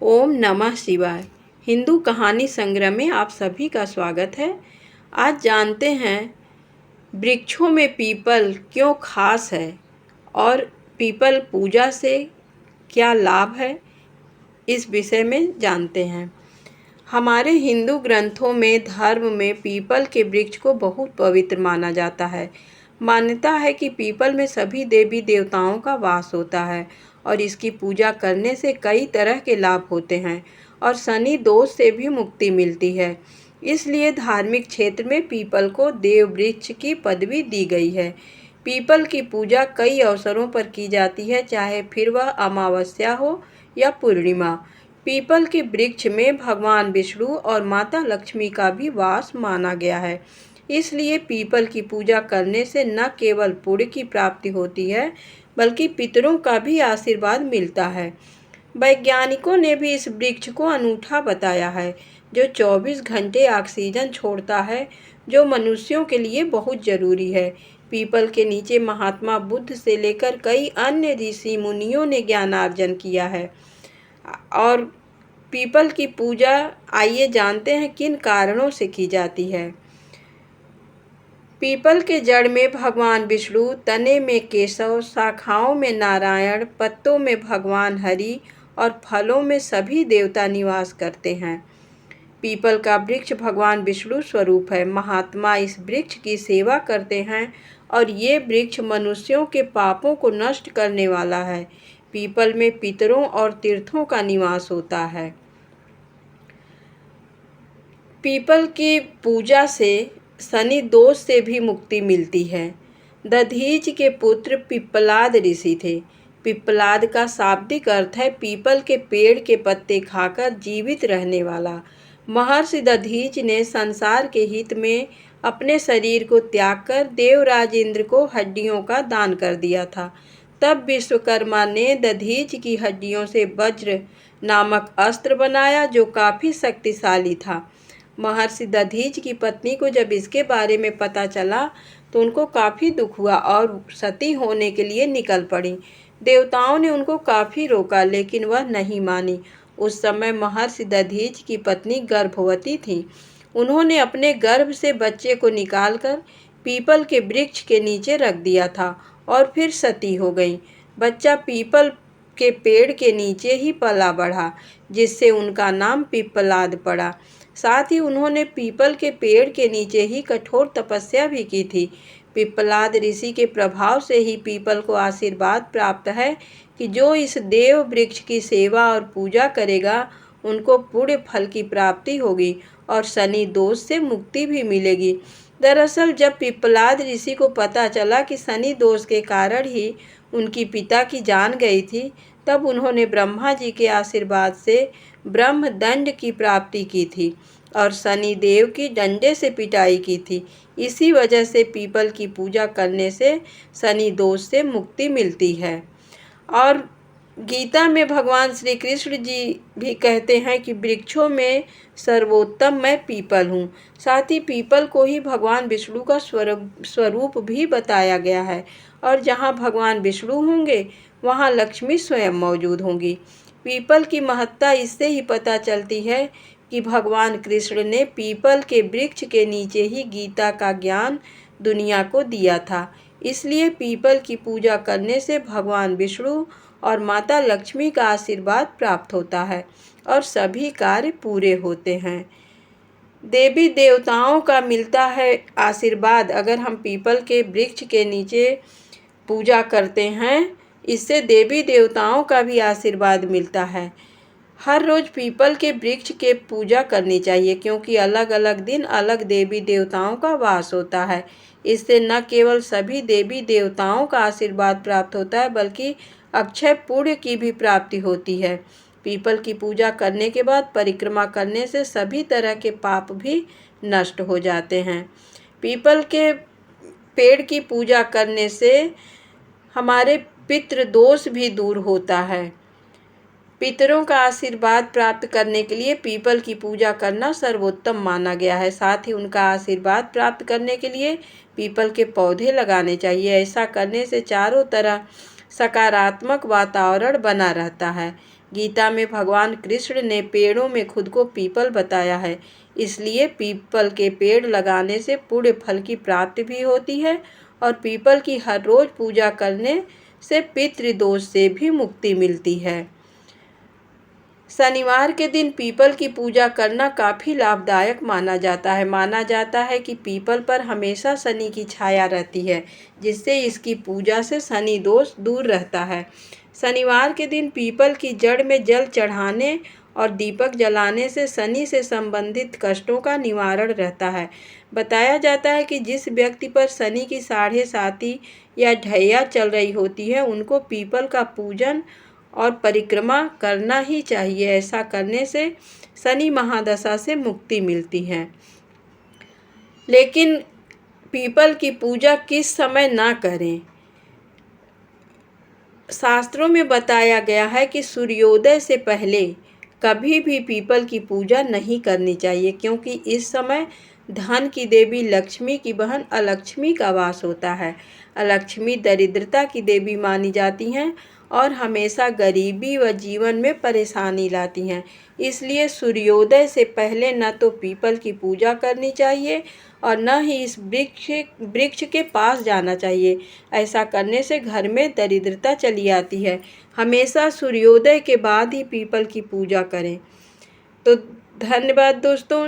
ओम नमः शिवाय। हिंदू कहानी संग्रह में आप सभी का स्वागत है। आज जानते हैं वृक्षों में पीपल क्यों खास है और पीपल पूजा से क्या लाभ है, इस विषय में जानते हैं। हमारे हिंदू ग्रंथों में धर्म में पीपल के वृक्ष को बहुत पवित्र माना जाता है। मान्यता है कि पीपल में सभी देवी देवताओं का वास होता है और इसकी पूजा करने से कई तरह के लाभ होते हैं और शनि दोष से भी मुक्ति मिलती है। इसलिए धार्मिक क्षेत्र में पीपल को देव वृक्ष की पदवी दी गई है। पीपल की पूजा कई अवसरों पर की जाती है, चाहे फिर वह अमावस्या हो या पूर्णिमा। पीपल के वृक्ष में भगवान विष्णु और माता लक्ष्मी का भी वास माना गया है। इसलिए पीपल की पूजा करने से न केवल पुण्य की प्राप्ति होती है, बल्कि पितरों का भी आशीर्वाद मिलता है। वैज्ञानिकों ने भी इस वृक्ष को अनूठा बताया है, जो 24 घंटे ऑक्सीजन छोड़ता है, जो मनुष्यों के लिए बहुत जरूरी है। पीपल के नीचे महात्मा बुद्ध से लेकर कई अन्य ऋषि मुनियों ने ज्ञानार्जन किया है। और पीपल की पूजा आइए जानते हैं किन कारणों से की जाती है। पीपल के जड़ में भगवान विष्णु, तने में केशव, शाखाओं में नारायण, पत्तों में भगवान हरि और फलों में सभी देवता निवास करते हैं। पीपल का वृक्ष भगवान विष्णु स्वरूप है। महात्मा इस वृक्ष की सेवा करते हैं और ये वृक्ष मनुष्यों के पापों को नष्ट करने वाला है। पीपल में पितरों और तीर्थों का निवास होता है। पीपल की पूजा से शनि दोष से भी मुक्ति मिलती है। दधीच के पुत्र पिप्पलाद ऋषि थे। पिप्पलाद का शाब्दिक अर्थ है पीपल के पेड़ के पत्ते खाकर जीवित रहने वाला। महर्षि दधीच ने संसार के हित में अपने शरीर को त्याग कर देवराज इंद्र को हड्डियों का दान कर दिया था। तब विश्वकर्मा ने दधीच की हड्डियों से वज्र नामक अस्त्र बनाया, जो काफ़ी शक्तिशाली था। महर्षि दधीच की पत्नी को जब इसके बारे में पता चला तो उनको काफ़ी दुख हुआ और सती होने के लिए निकल पड़ी। देवताओं ने उनको काफ़ी रोका, लेकिन वह नहीं मानी। उस समय महर्षि दधीच की पत्नी गर्भवती थी। उन्होंने अपने गर्भ से बच्चे को निकालकर पीपल के वृक्ष के नीचे रख दिया था और फिर सती हो गई। बच्चा पीपल के पेड़ के नीचे ही पला बढ़ा, जिससे उनका नाम पिप्पलाद पड़ा। साथ ही उन्होंने पीपल के पेड़ के नीचे ही कठोर तपस्या भी की थी। पिप्पलाद ऋषि के प्रभाव से ही पीपल को आशीर्वाद प्राप्त है कि जो इस देव वृक्ष की सेवा और पूजा करेगा, उनको पुण्य फल की प्राप्ति होगी और शनि दोष से मुक्ति भी मिलेगी। दरअसल जब पिप्पलाद ऋषि को पता चला कि शनि दोष के कारण ही उनकी पिता की जान गई थी, तब उन्होंने ब्रह्मा जी के आशीर्वाद से ब्रह्म दंड की प्राप्ति की थी और शनि देव की डंडे से पिटाई की थी। इसी वजह से पीपल की पूजा करने से शनि दोष से मुक्ति मिलती है। और गीता में भगवान श्री कृष्ण जी भी कहते हैं कि वृक्षों में सर्वोत्तम मैं पीपल हूँ। साथ ही पीपल को ही भगवान विष्णु का स्वरूप भी बताया गया है और जहाँ भगवान विष्णु होंगे वहाँ लक्ष्मी स्वयं मौजूद होंगी। पीपल की महत्ता इससे ही पता चलती है कि भगवान कृष्ण ने पीपल के वृक्ष के नीचे ही गीता का ज्ञान दुनिया को दिया था। इसलिए पीपल की पूजा करने से भगवान विष्णु और माता लक्ष्मी का आशीर्वाद प्राप्त होता है और सभी कार्य पूरे होते हैं। देवी देवताओं का मिलता है आशीर्वाद अगर हम पीपल के वृक्ष के नीचे पूजा करते हैं। इससे देवी देवताओं का भी आशीर्वाद मिलता है। हर रोज़ पीपल के वृक्ष के पूजा करनी चाहिए, क्योंकि अलग अलग दिन अलग देवी देवताओं का वास होता है। इससे न केवल सभी देवी देवताओं का आशीर्वाद प्राप्त होता है, बल्कि अक्षय पुण्य की भी प्राप्ति होती है। पीपल की पूजा करने के बाद परिक्रमा करने से सभी तरह के पाप भी नष्ट हो जाते हैं। पीपल के पेड़ की पूजा करने से हमारे पितृ दोष भी दूर होता है। पितरों का आशीर्वाद प्राप्त करने के लिए पीपल की पूजा करना सर्वोत्तम माना गया है। साथ ही उनका आशीर्वाद प्राप्त करने के लिए पीपल के पौधे लगाने चाहिए। ऐसा करने से चारों तरह सकारात्मक वातावरण बना रहता है। गीता में भगवान कृष्ण ने पेड़ों में खुद को पीपल बताया है, इसलिए पीपल के पेड़ लगाने से पुण्य फल की प्राप्ति भी होती है और पीपल की हर रोज पूजा करने से पितृदोष से भी मुक्ति मिलती है। शनिवार के दिन पीपल की पूजा करना काफ़ी लाभदायक माना जाता है। माना जाता है कि पीपल पर हमेशा शनि की छाया रहती है, जिससे इसकी पूजा से शनि दोष दूर रहता है। शनिवार के दिन पीपल की जड़ में जल चढ़ाने और दीपक जलाने से शनि से संबंधित कष्टों का निवारण रहता है। बताया जाता है कि जिस व्यक्ति पर शनि की 7.5 या ढैया चल रही होती है, उनको पीपल का पूजन और परिक्रमा करना ही चाहिए। ऐसा करने से शनि महादशा से मुक्ति मिलती है। लेकिन पीपल की पूजा किस समय ना करें? शास्त्रों में बताया गया है कि सूर्योदय से पहले कभी भी पीपल की पूजा नहीं करनी चाहिए, क्योंकि इस समय धन की देवी लक्ष्मी की बहन अलक्ष्मी का वास होता है। अलक्ष्मी दरिद्रता की देवी मानी जाती हैं और हमेशा गरीबी व जीवन में परेशानी लाती हैं। इसलिए सूर्योदय से पहले न तो पीपल की पूजा करनी चाहिए और न ही इस वृक्ष के पास जाना चाहिए। ऐसा करने से घर में दरिद्रता चली आती है। हमेशा सूर्योदय के बाद ही पीपल की पूजा करें। तो धन्यवाद दोस्तों।